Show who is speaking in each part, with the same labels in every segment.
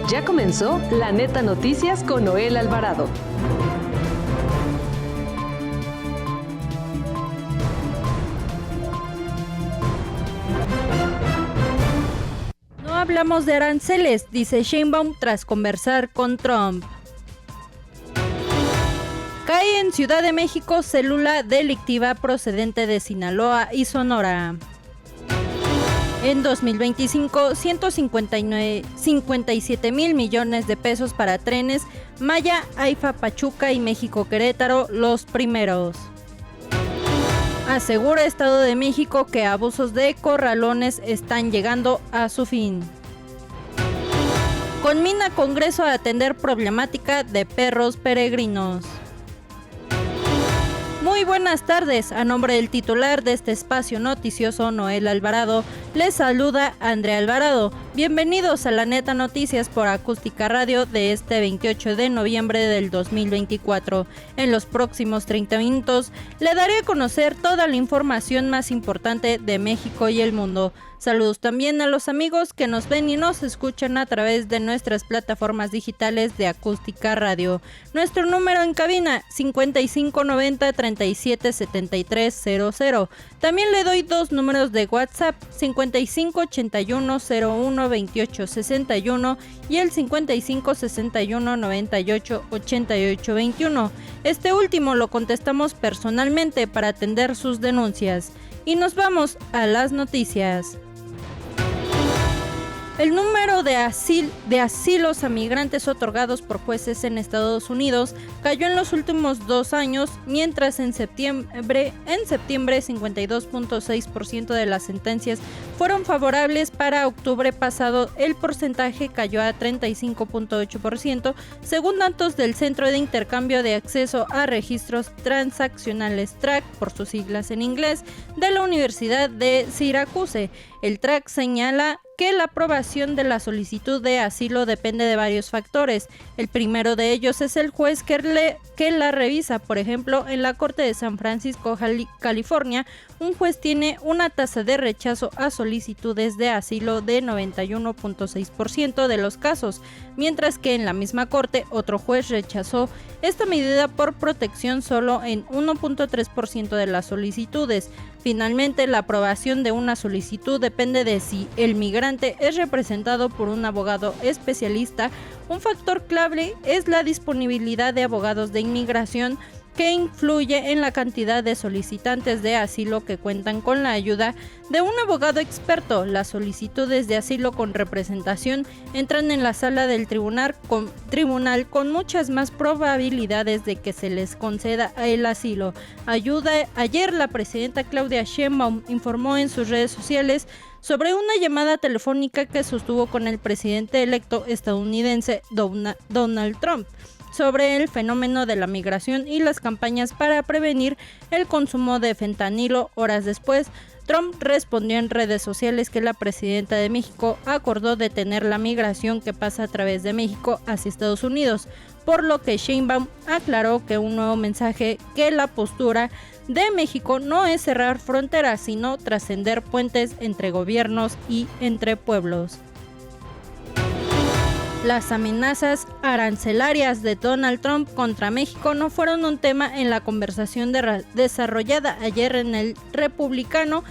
Speaker 1: Ya comenzó La Neta Noticias con Noel Alvarado.
Speaker 2: No hablamos de aranceles, dice Sheinbaum tras conversar con Trump. Cae en Ciudad de México célula delictiva procedente de Sinaloa y Sonora. En 2025, 157 mil millones de pesos para trenes, Maya, AIFA, Pachuca y México Querétaro, los primeros. Asegura Estado de México que abusos de corralones están llegando a su fin. Conmina Congreso a atender problemática de perros peregrinos. Muy buenas tardes, a nombre del titular de este espacio noticioso, Noel Alvarado, les saluda Andrea Alvarado. Bienvenidos a La Neta Noticias por Acústica Radio de este 28 de noviembre del 2024. En los próximos 30 minutos le daré a conocer toda la información más importante de México y el mundo. Saludos también a los amigos que nos ven y nos escuchan a través de nuestras plataformas digitales de Acústica Radio. Nuestro número en cabina 5590-377300. También le doy dos números de WhatsApp, 5581-012861 y el 5561-988821. Este último lo contestamos personalmente para atender sus denuncias. Y nos vamos a las noticias. El número de asilos a migrantes otorgados por jueces en Estados Unidos cayó en los últimos 2 años, mientras en septiembre 52.6% de las sentencias fueron favorables. Para octubre pasado, el porcentaje cayó a 35.8%, según datos del Centro de Intercambio de Acceso a Registros Transaccionales, TRAC, por sus siglas en inglés, de la Universidad de Syracuse. El TRAC señala que la aprobación de la solicitud de asilo depende de varios factores. El primero de ellos es el juez que la revisa. Por ejemplo, en la Corte de San Francisco, California, un juez tiene una tasa de rechazo a solicitudes de asilo de 91.6% de los casos, mientras que en la misma corte otro juez rechazó esta medida por protección solo en 1.3% de las solicitudes. Finalmente, la aprobación de una solicitud depende de si el migrante es representado por un abogado especialista. Un factor clave es la disponibilidad de abogados de inmigración, que influye en la cantidad de solicitantes de asilo que cuentan con la ayuda de un abogado experto. Las solicitudes de asilo con representación entran en la sala del tribunal con muchas más probabilidades de que se les conceda el asilo. Ayer la presidenta Claudia Sheinbaum informó en sus redes sociales sobre una llamada telefónica que sostuvo con el presidente electo estadounidense Donald Trump sobre el fenómeno de la migración y las campañas para prevenir el consumo de fentanilo. Horas después, Trump respondió en redes sociales que la presidenta de México acordó detener la migración que pasa a través de México hacia Estados Unidos, por lo que Sheinbaum aclaró que un nuevo mensaje, que la postura de México no es cerrar fronteras, sino trascender puentes entre gobiernos y entre pueblos. Las amenazas arancelarias de Donald Trump contra México no fueron un tema en la conversación desarrollada ayer en el Republicano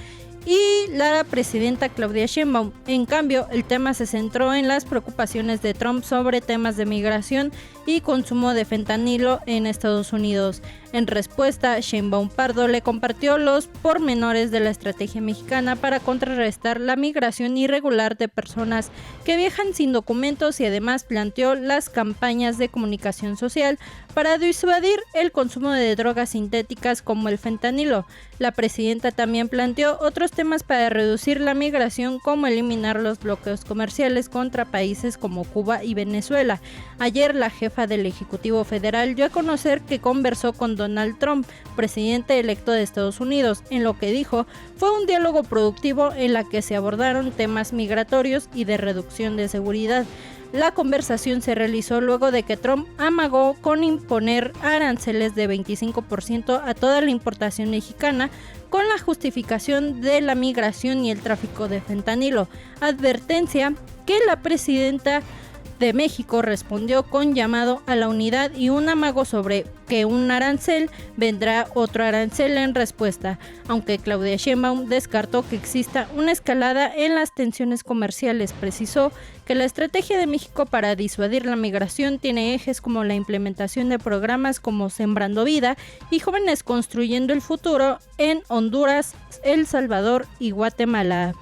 Speaker 2: y la presidenta Claudia Sheinbaum. En cambio, el tema se centró en las preocupaciones de Trump sobre temas de migración y consumo de fentanilo en Estados Unidos. En respuesta, Sheinbaum Pardo le compartió los pormenores de la estrategia mexicana para contrarrestar la migración irregular de personas que viajan sin documentos y además planteó las campañas de comunicación social para disuadir el consumo de drogas sintéticas como el fentanilo. La presidenta también planteó otros temas para reducir la migración, como eliminar los bloqueos comerciales contra países como Cuba y Venezuela. Ayer la jefa del Ejecutivo Federal dio a conocer que conversó con Donald Trump, presidente electo de Estados Unidos. En lo que dijo, fue un diálogo productivo en la que se abordaron temas migratorios y de reducción de seguridad. La conversación se realizó luego de que Trump amagó con imponer aranceles de 25% a toda la importación mexicana con la justificación de la migración y el tráfico de fentanilo. Advertencia que la presidenta de México respondió con llamado a la unidad y un amago sobre que un arancel vendrá otro arancel en respuesta, aunque Claudia Sheinbaum descartó que exista una escalada en las tensiones comerciales. Precisó que la estrategia de México para disuadir la migración tiene ejes como la implementación de programas como Sembrando Vida y Jóvenes Construyendo el Futuro en Honduras, El Salvador y Guatemala.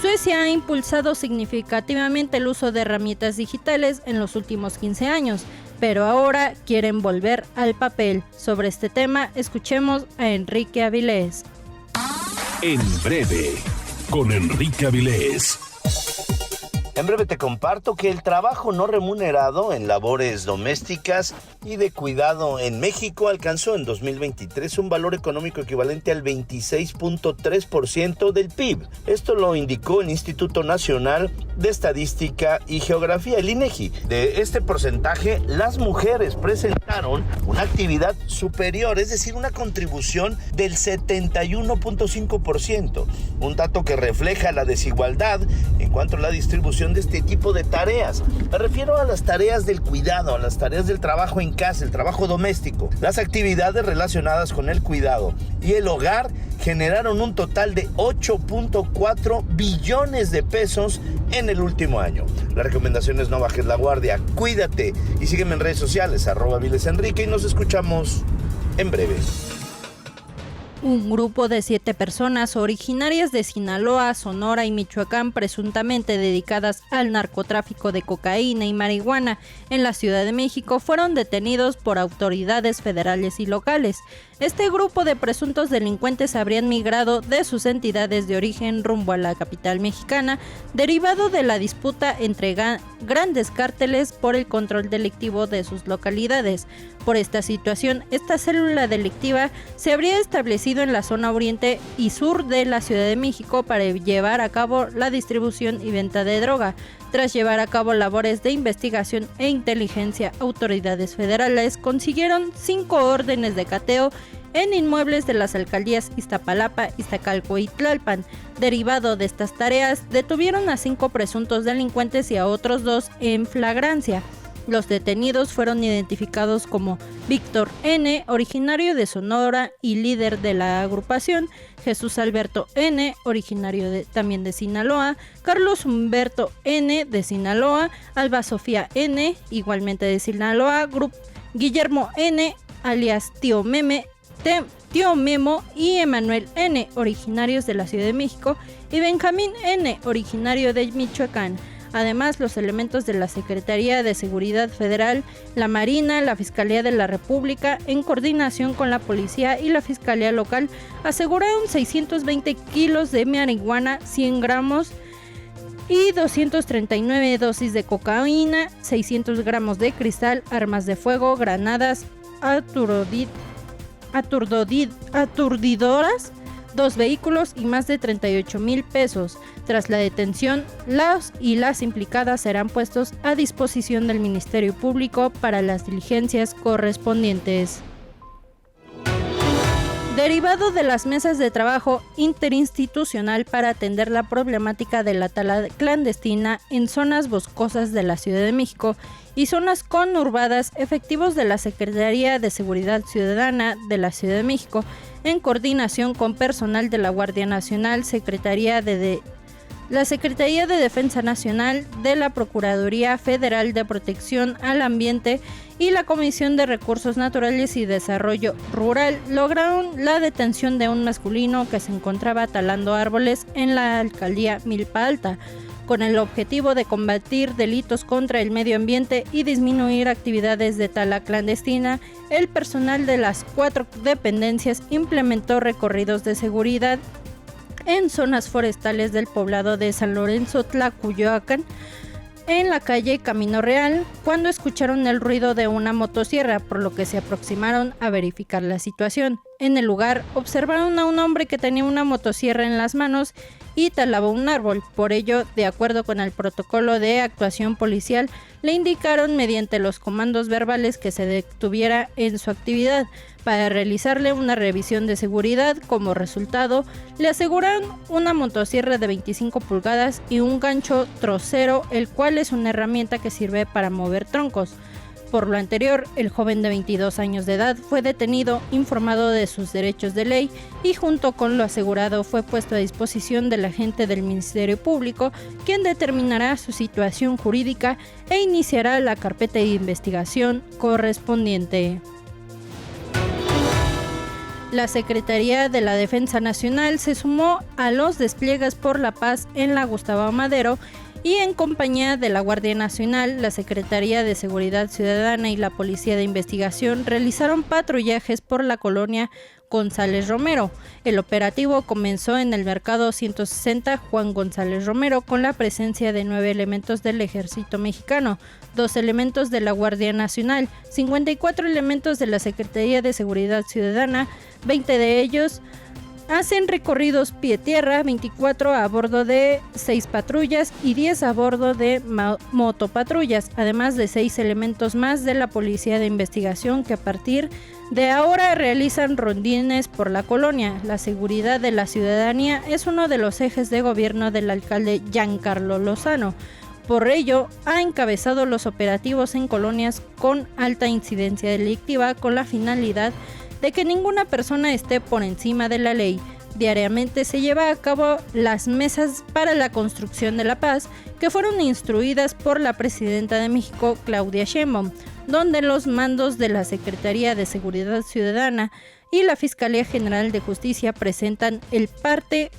Speaker 2: Suecia ha impulsado significativamente el uso de herramientas digitales en los últimos 15 años, pero ahora quieren volver al papel. Sobre este tema, escuchemos a Enrique Avilés.
Speaker 3: En breve, con Enrique Avilés.
Speaker 4: En breve te comparto que el trabajo no remunerado en labores domésticas y de cuidado en México alcanzó en 2023 un valor económico equivalente al 26.3% del PIB. Esto lo indicó el Instituto Nacional de Estadística y Geografía, el INEGI. De este porcentaje, las mujeres presentaron una actividad superior, es decir, una contribución del 71.5%, un dato que refleja la desigualdad en cuanto a la distribución de este tipo de tareas. Me refiero a las tareas del cuidado, a las tareas del trabajo en casa, el trabajo doméstico. Las actividades relacionadas con el cuidado y el hogar generaron un total de 8.4 billones de pesos en el último año. La recomendación es no bajes la guardia, cuídate y sígueme en redes sociales, @vilesenrique, y nos escuchamos en breve.
Speaker 2: Un grupo de 7 personas originarias de Sinaloa, Sonora y Michoacán, presuntamente dedicadas al narcotráfico de cocaína y marihuana en la Ciudad de México, fueron detenidos por autoridades federales y locales. Este grupo de presuntos delincuentes habrían migrado de sus entidades de origen rumbo a la capital mexicana, derivado de la disputa entre grandes cárteles por el control delictivo de sus localidades. Por esta situación, esta célula delictiva se habría establecido en la zona oriente y sur de la Ciudad de México para llevar a cabo la distribución y venta de droga. Tras llevar a cabo labores de investigación e inteligencia, autoridades federales consiguieron 5 órdenes de cateo en inmuebles de las alcaldías Iztapalapa, Iztacalco y Tlalpan. Derivado de estas tareas, detuvieron a 5 presuntos delincuentes y a otros 2 en flagrancia. Los detenidos fueron identificados como Víctor N., originario de Sonora y líder de la agrupación, Jesús Alberto N., originario también de Sinaloa, Carlos Humberto N., de Sinaloa, Alba Sofía N., igualmente de Sinaloa, Guillermo N., alias Tío Memo y Emanuel N., originarios de la Ciudad de México, y Benjamín N., originario de Michoacán. Además, los elementos de la Secretaría de Seguridad Federal, la Marina, la Fiscalía de la República, en coordinación con la Policía y la Fiscalía Local, aseguraron 620 kilos de marihuana, 100 gramos y 239 dosis de cocaína, 600 gramos de cristal, armas de fuego, granadas aturdidoras, 2 vehículos y más de 38,000 pesos. Tras la detención, las implicadas serán puestos a disposición del Ministerio Público para las diligencias correspondientes. Derivado de las mesas de trabajo interinstitucional para atender la problemática de la tala clandestina en zonas boscosas de la Ciudad de México y zonas conurbadas, efectivos de la Secretaría de Seguridad Ciudadana de la Ciudad de México, en coordinación con personal de la Guardia Nacional, la Secretaría de Defensa Nacional, de la Procuraduría Federal de Protección al Ambiente y la Comisión de Recursos Naturales y Desarrollo Rural, lograron la detención de un masculino que se encontraba talando árboles en la alcaldía Milpa Alta, con el objetivo de combatir delitos contra el medio ambiente y disminuir actividades de tala clandestina. El personal de las 4 dependencias implementó recorridos de seguridad en zonas forestales del poblado de San Lorenzo Tlacuyoacán, en la calle Camino Real, cuando escucharon el ruido de una motosierra, por lo que se aproximaron a verificar la situación. En el lugar observaron a un hombre que tenía una motosierra en las manos y talaba un árbol. Por ello, de acuerdo con el protocolo de actuación policial, le indicaron mediante los comandos verbales que se detuviera en su actividad para realizarle una revisión de seguridad. Como resultado, le aseguraron una motosierra de 25 pulgadas y un gancho trocero, el cual es una herramienta que sirve para mover troncos. Por lo anterior, el joven de 22 años de edad fue detenido, informado de sus derechos de ley y junto con lo asegurado fue puesto a disposición del agente del Ministerio Público, quien determinará su situación jurídica e iniciará la carpeta de investigación correspondiente. La Secretaría de la Defensa Nacional se sumó a los despliegues por la paz en la Gustavo Madero y en compañía de la Guardia Nacional, la Secretaría de Seguridad Ciudadana y la Policía de Investigación realizaron patrullajes por la colonia González Romero. El operativo comenzó en el Mercado 160 Juan González Romero con la presencia de 9 elementos del Ejército Mexicano, 2 elementos de la Guardia Nacional, 54 elementos de la Secretaría de Seguridad Ciudadana, 20 de ellos hacen recorridos pie-tierra, 24 a bordo de 6 patrullas y 10 a bordo de motopatrullas, además de 6 elementos más de la Policía de Investigación que a partir de ahora realizan rondines por la colonia. La seguridad de la ciudadanía es uno de los ejes de gobierno del alcalde Giancarlo Lozano. Por ello, ha encabezado los operativos en colonias con alta incidencia delictiva con la finalidad de que ninguna persona esté por encima de la ley. Diariamente se lleva a cabo las mesas para la construcción de la paz, que fueron instruidas por la presidenta de México, Claudia Sheinbaum, donde los mandos de la Secretaría de Seguridad Ciudadana y la Fiscalía General de Justicia presentan el parte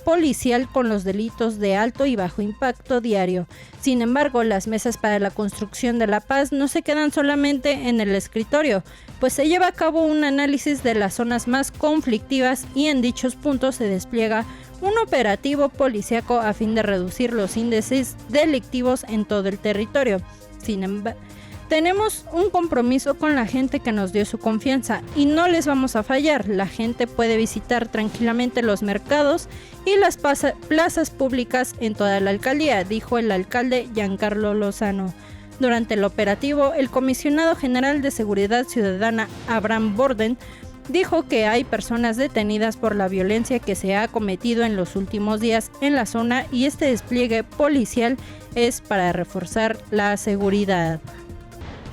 Speaker 2: policial con los delitos de alto y bajo impacto diario. Sin embargo, las mesas para la construcción de la paz no se quedan solamente en el escritorio, pues se lleva a cabo un análisis de las zonas más conflictivas y en dichos puntos se despliega un operativo policíaco a fin de reducir los índices delictivos en todo el territorio. Sin embargo, tenemos un compromiso con la gente que nos dio su confianza y no les vamos a fallar. La gente puede visitar tranquilamente los mercados y las plazas públicas en toda la alcaldía, dijo el alcalde Giancarlo Lozano. Durante el operativo, el comisionado general de Seguridad Ciudadana, Abraham Borden, dijo que hay personas detenidas por la violencia que se ha cometido en los últimos días en la zona y este despliegue policial es para reforzar la seguridad.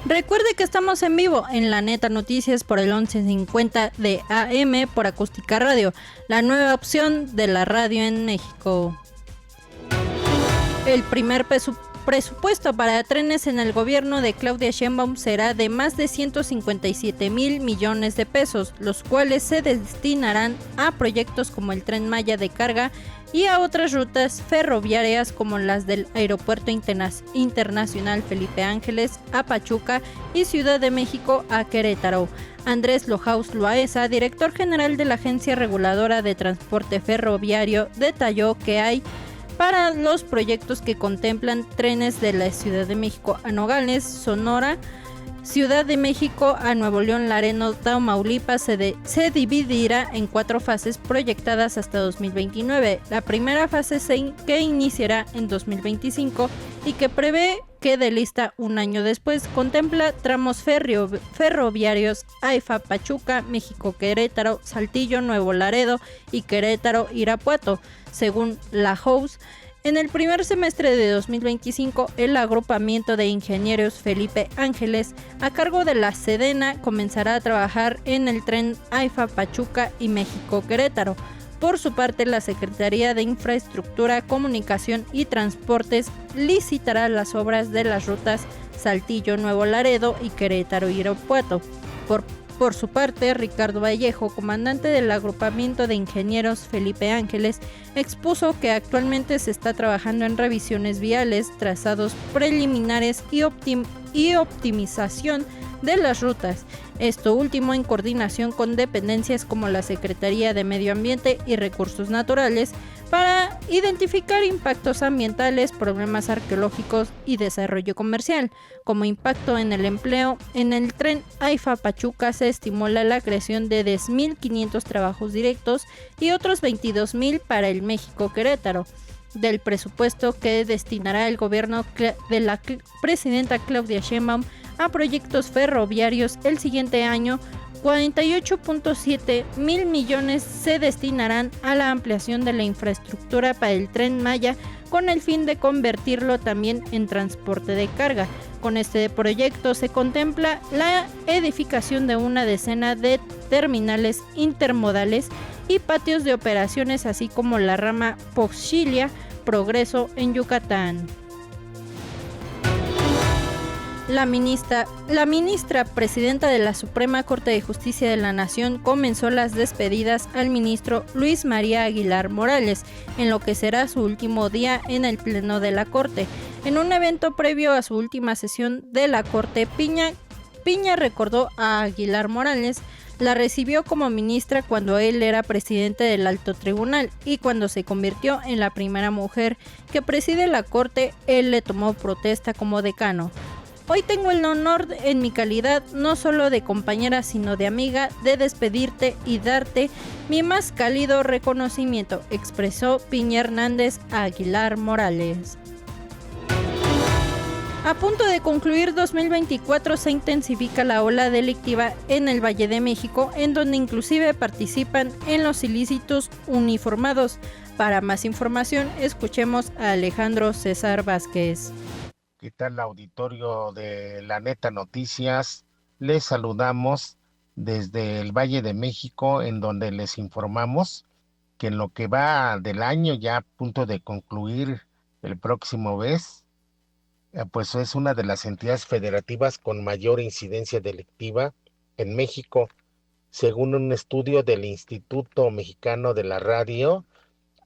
Speaker 2: Recuerde que estamos en vivo en La Neta Noticias por el 1150 de AM por Acústica Radio, la nueva opción de la radio en México. El primer presupuesto para trenes en el gobierno de Claudia Sheinbaum será de más de 157,000 millones de pesos, los cuales se destinarán a proyectos como el Tren Maya de carga y a otras rutas ferroviarias como las del Aeropuerto Internacional Felipe Ángeles a Pachuca y Ciudad de México a Querétaro. Andrés Lohaus Loaesa, director general de la Agencia Reguladora de Transporte Ferroviario, detalló que hay para los proyectos que contemplan trenes de la Ciudad de México a Nogales, Sonora, Ciudad de México a Nuevo León, Laredo, Tamaulipas, se dividirá en 4 fases proyectadas hasta 2029. La primera fase que iniciará en 2025 y que prevé que de lista un año después contempla tramos ferroviarios AIFA, Pachuca, México, Querétaro, Saltillo, Nuevo Laredo y Querétaro, Irapuato. Según la House, en el primer semestre de 2025, el agrupamiento de ingenieros Felipe Ángeles, a cargo de la Sedena, comenzará a trabajar en el tren AIFA Pachuca y México Querétaro. Por su parte, la Secretaría de Infraestructura, Comunicación y Transportes licitará las obras de las rutas Saltillo, Nuevo Laredo y Querétaro Irapuato. Por su parte, Ricardo Vallejo, comandante del agrupamiento de ingenieros Felipe Ángeles, expuso que actualmente se está trabajando en revisiones viales, trazados preliminares y optimización de las rutas. Esto último en coordinación con dependencias como la Secretaría de Medio Ambiente y Recursos Naturales para identificar impactos ambientales, problemas arqueológicos y desarrollo comercial. Como impacto en el empleo, en el tren AIFA-Pachuca se estimula la creación de 10.500 trabajos directos y otros 22.000 para el México-Querétaro. Del presupuesto que destinará el gobierno de la presidenta Claudia Sheinbaum a proyectos ferroviarios el siguiente año, 48.7 mil millones se destinarán a la ampliación de la infraestructura para el Tren Maya con el fin de convertirlo también en transporte de carga. Con este proyecto se contempla la edificación de una decena de terminales intermodales y patios de operaciones, así como la rama Poxilia-Progreso en Yucatán. La ministra presidenta de la Suprema Corte de Justicia de la Nación comenzó las despedidas al ministro Luis María Aguilar Morales, en lo que será su último día en el Pleno de la Corte. En un evento previo a su última sesión de la Corte, Piña recordó a Aguilar Morales. La recibió como ministra cuando él era presidente del Alto Tribunal y cuando se convirtió en la primera mujer que preside la Corte, él le tomó protesta como decano. Hoy tengo el honor en mi calidad no solo de compañera sino de amiga de despedirte y darte mi más cálido reconocimiento, expresó Piña Hernández a Aguilar Morales. A punto de concluir 2024 se intensifica la ola delictiva en el Valle de México, en donde inclusive participan en los ilícitos uniformados. Para más información, escuchemos a Alejandro César Vázquez.
Speaker 5: ¿Qué tal, auditorio de La Neta Noticias? Les saludamos desde el Valle de México, en donde les informamos que en lo que va del año, ya a punto de concluir el próximo mes, pues es una de las entidades federativas con mayor incidencia delictiva en México. Según un estudio del Instituto Mexicano de la Radio,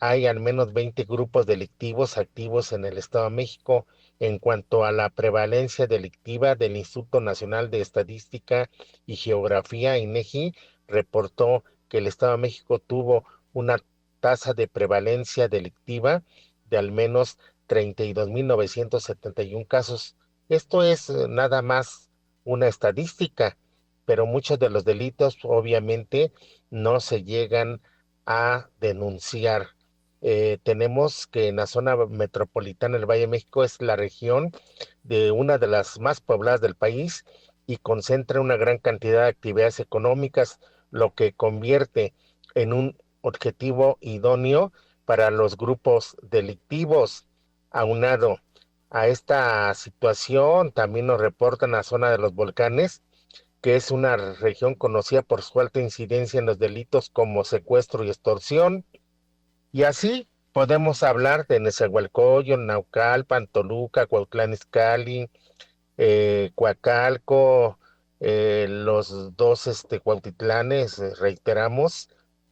Speaker 5: hay al menos 20 grupos delictivos activos en el Estado de México. En cuanto a la prevalencia delictiva del Instituto Nacional de Estadística y Geografía, INEGI, reportó que el Estado de México tuvo una tasa de prevalencia delictiva de al menos 32.971 casos. Esto es nada más una estadística, pero muchos de los delitos obviamente no se llegan a denunciar. Tenemos que en la zona metropolitana del Valle de México es la región de una de las más pobladas del país y concentra una gran cantidad de actividades económicas, lo que convierte en un objetivo idóneo para los grupos delictivos. Aunado a esta situación, también nos reportan la zona de los volcanes, que es una región conocida por su alta incidencia en los delitos como secuestro y extorsión. Y así podemos hablar de Nezahualcóyotl, Naucalpan, Toluca, Cuautlán Izcalli, Coacalco, los dos Cuautitlanes, reiteramos,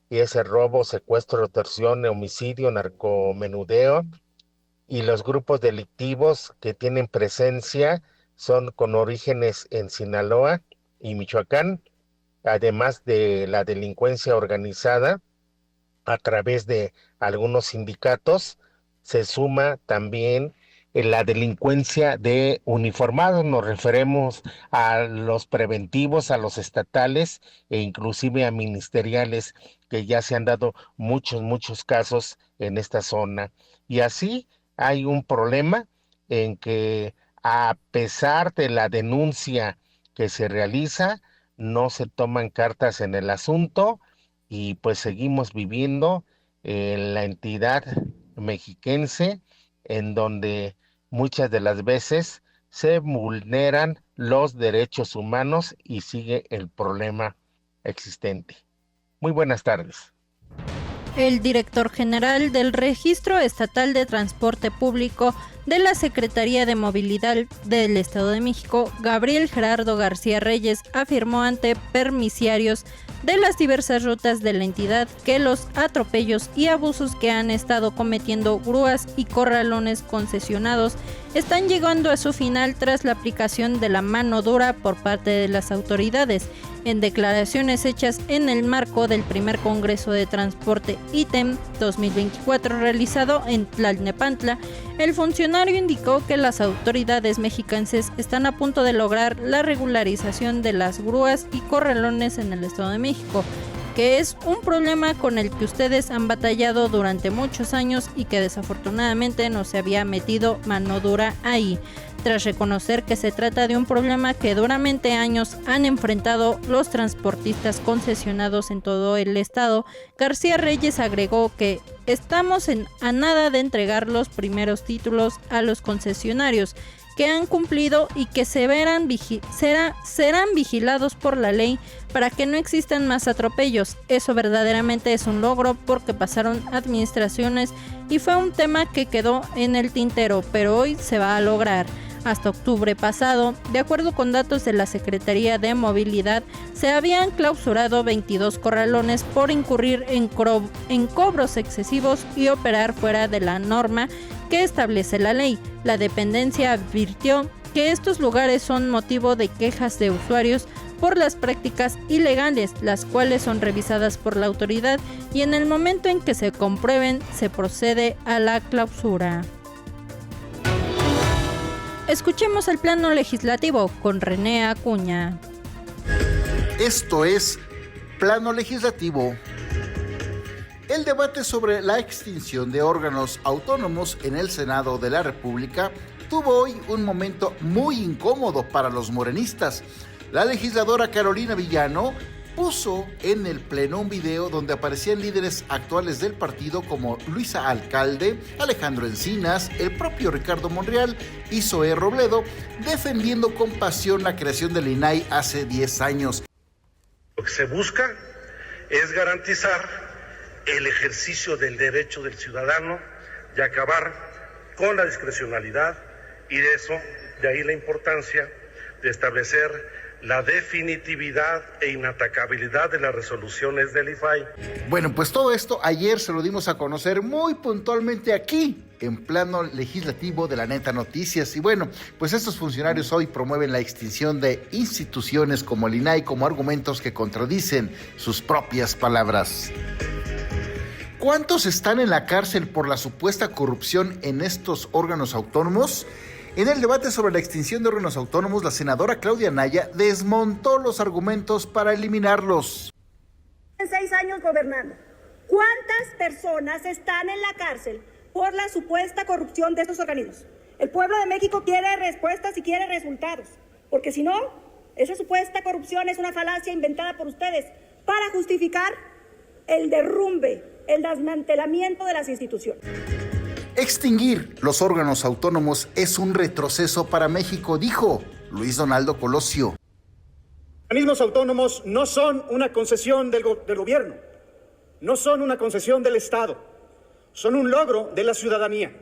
Speaker 5: y ese robo, secuestro, extorsión, homicidio, narcomenudeo, y los grupos delictivos que tienen presencia son con orígenes en Sinaloa y Michoacán, además de la delincuencia organizada a través de algunos sindicatos. Se suma también la delincuencia de uniformados. Nos referimos a los preventivos, a los estatales e inclusive a ministeriales, que ya se han dado muchos casos en esta zona. Y así hay un problema en que, a pesar de la denuncia que se realiza, no se toman cartas en el asunto y pues seguimos viviendo en la entidad mexiquense, en donde muchas de las veces se vulneran los derechos humanos y sigue el problema existente. Muy buenas tardes.
Speaker 2: El director general del Registro Estatal de Transporte Público de la Secretaría de Movilidad del Estado de México, Gabriel Gerardo García Reyes, afirmó ante permisiarios de las diversas rutas de la entidad que los atropellos y abusos que han estado cometiendo grúas y corralones concesionados están llegando a su final tras la aplicación de la mano dura por parte de las autoridades. En declaraciones hechas en el marco del primer Congreso de Transporte ITEM 2024 realizado en Tlalnepantla, el funcionario indicó que las autoridades mexicanas están a punto de lograr la regularización de las grúas y corralones en el Estado de México, que es un problema con el que ustedes han batallado durante muchos años y que desafortunadamente no se había metido mano dura ahí. Tras reconocer que se trata de un problema que durante años han enfrentado los transportistas concesionados en todo el estado, García Reyes agregó que estamos a nada de entregar los primeros títulos a los concesionarios que han cumplido y que serán vigilados por la ley para que no existan más atropellos. Eso verdaderamente es un logro porque pasaron administraciones y fue un tema que quedó en el tintero, pero hoy se va a lograr. Hasta octubre pasado, de acuerdo con datos de la Secretaría de Movilidad, se habían clausurado 22 corralones por incurrir en cobros excesivos y operar fuera de la norma que establece la ley. La dependencia advirtió que estos lugares son motivo de quejas de usuarios por las prácticas ilegales, las cuales son revisadas por la autoridad y en el momento en que se comprueben se procede a la clausura. Escuchemos el plano legislativo con René Acuña.
Speaker 6: Esto es Plano Legislativo. El debate sobre la extinción de órganos autónomos en el Senado de la República tuvo hoy un momento muy incómodo para los morenistas. La legisladora Carolina Villano puso en el pleno un video donde aparecían líderes actuales del partido como Luisa Alcalde, Alejandro Encinas, el propio Ricardo Monreal y Zoé Robledo, defendiendo con pasión la creación del INAI hace 10 años.
Speaker 7: Lo que se busca es garantizar el ejercicio del derecho del ciudadano y acabar con la discrecionalidad, y de ahí la importancia de establecer la definitividad e inatacabilidad de las resoluciones del IFAI.
Speaker 6: Bueno, pues todo esto ayer se lo dimos a conocer muy puntualmente aquí, en Plano Legislativo de La Neta Noticias. Y bueno, pues estos funcionarios hoy promueven la extinción de instituciones como el INAI como argumentos que contradicen sus propias palabras. ¿Cuántos están en la cárcel por la supuesta corrupción en estos órganos autónomos? En el debate sobre la extinción de órganos autónomos, la senadora Claudia Naya desmontó los argumentos para eliminarlos.
Speaker 8: En 6 años gobernando, ¿cuántas personas están en la cárcel por la supuesta corrupción de estos organismos? El pueblo de México quiere respuestas y quiere resultados, porque si no, esa supuesta corrupción es una falacia inventada por ustedes para justificar el derrumbe, el desmantelamiento de las instituciones.
Speaker 6: Extinguir los órganos autónomos es un retroceso para México, dijo Luis Donaldo Colosio.
Speaker 9: Los organismos autónomos no son una concesión del gobierno, no son una concesión del Estado, son un logro de la ciudadanía.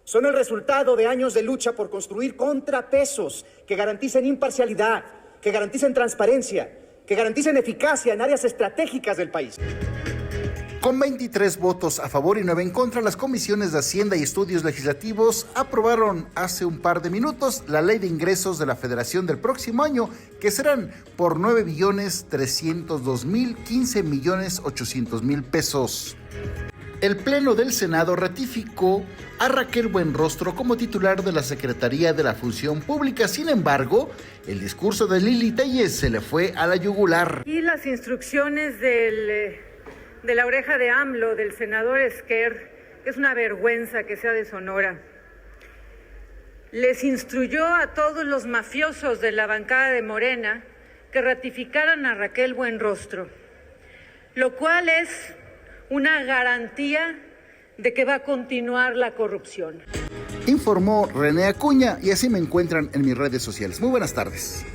Speaker 9: Son el resultado de años de lucha por construir contrapesos que garanticen imparcialidad, que garanticen transparencia, que garanticen eficacia en áreas estratégicas del país.
Speaker 6: Con 23 votos a favor y 9 en contra, las comisiones de Hacienda y Estudios Legislativos aprobaron hace un par de minutos la Ley de Ingresos de la Federación del próximo año, que serán por 9.302.000, 15.800.000 pesos. El Pleno del Senado ratificó a Raquel Buenrostro como titular de la Secretaría de la Función Pública. Sin embargo, el discurso de Lili Telles se le fue a la yugular.
Speaker 10: Y las instrucciones de la oreja de AMLO, del senador Esquer, es una vergüenza que sea de Sonora. Les instruyó a todos los mafiosos de la bancada de Morena que ratificaran a Raquel Buenrostro, lo cual es una garantía de que va a continuar la corrupción.
Speaker 6: Informó René Acuña y así me encuentran en mis redes sociales. Muy buenas tardes.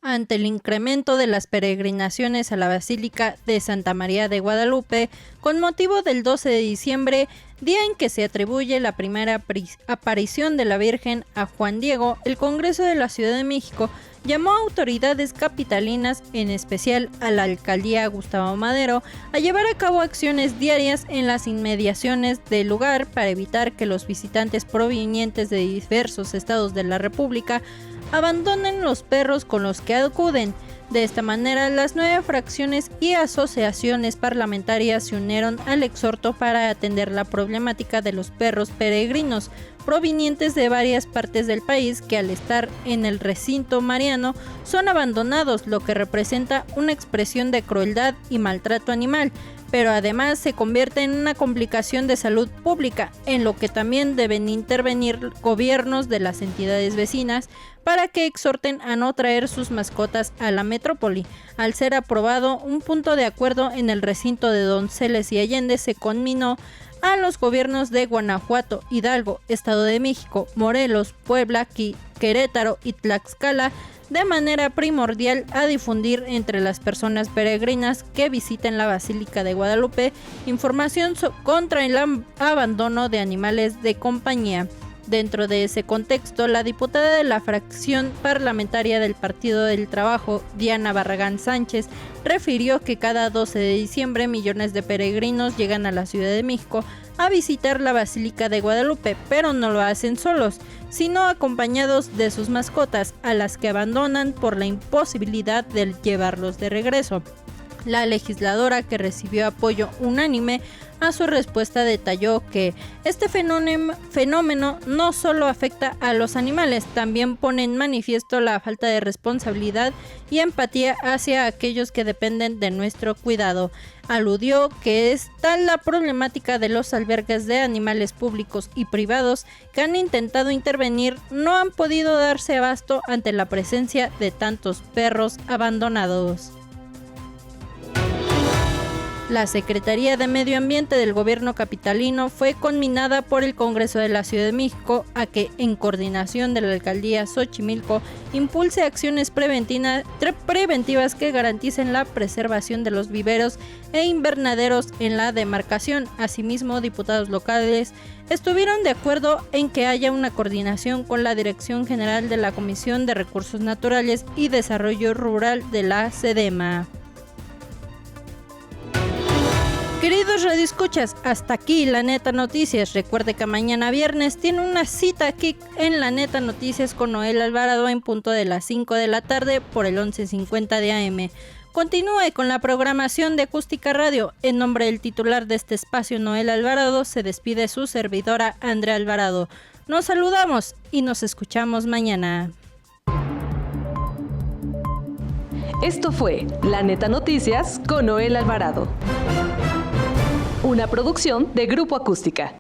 Speaker 2: Ante el incremento de las peregrinaciones a la Basílica de Santa María de Guadalupe, con motivo del 12 de diciembre, día en que se atribuye la primera aparición de la Virgen a Juan Diego, el Congreso de la Ciudad de México llamó a autoridades capitalinas, en especial a la Alcaldía Gustavo Madero, a llevar a cabo acciones diarias en las inmediaciones del lugar para evitar que los visitantes provenientes de diversos estados de la República abandonen los perros con los que acuden. De esta manera, las 9 fracciones y asociaciones parlamentarias se unieron al exhorto para atender la problemática de los perros peregrinos provenientes de varias partes del país que al estar en el recinto mariano son abandonados, lo que representa una expresión de crueldad y maltrato animal, pero además se convierte en una complicación de salud pública, en lo que también deben intervenir gobiernos de las entidades vecinas para que exhorten a no traer sus mascotas a la metrópoli. Al ser aprobado un punto de acuerdo en el recinto de Donceles y Allende, se conminó a los gobiernos de Guanajuato, Hidalgo, Estado de México, Morelos, Puebla, Querétaro y Tlaxcala de manera primordial a difundir entre las personas peregrinas que visiten la Basílica de Guadalupe información contra el abandono de animales de compañía. Dentro de ese contexto, la diputada de la fracción parlamentaria del Partido del Trabajo, Diana Barragán Sánchez, refirió que cada 12 de diciembre millones de peregrinos llegan a la Ciudad de México a visitar la Basílica de Guadalupe, pero no lo hacen solos, sino acompañados de sus mascotas, a las que abandonan por la imposibilidad de llevarlos de regreso. La legisladora, que recibió apoyo unánime a su respuesta, detalló que este fenómeno no solo afecta a los animales, también pone en manifiesto la falta de responsabilidad y empatía hacia aquellos que dependen de nuestro cuidado. Aludió que es tal la problemática de los albergues de animales públicos y privados que han intentado intervenir, no han podido darse abasto ante la presencia de tantos perros abandonados. La Secretaría de Medio Ambiente del Gobierno capitalino fue conminada por el Congreso de la Ciudad de México a que, en coordinación de la Alcaldía Xochimilco, impulse acciones preventivas que garanticen la preservación de los viveros e invernaderos en la demarcación. Asimismo, diputados locales estuvieron de acuerdo en que haya una coordinación con la Dirección General de la Comisión de Recursos Naturales y Desarrollo Rural de la SEDEMA. Queridos radioescuchas, hasta aquí La Neta Noticias. Recuerde que mañana viernes tiene una cita aquí en La Neta Noticias con Noel Alvarado en punto de las 5 de la tarde por el 1150 de AM. Continúe con la programación de Acústica Radio. En nombre del titular de este espacio, Noel Alvarado, se despide su servidora, Andrea Alvarado. Nos saludamos y nos escuchamos mañana.
Speaker 1: Esto fue La Neta Noticias con Noel Alvarado. Una producción de Grupo Acústica.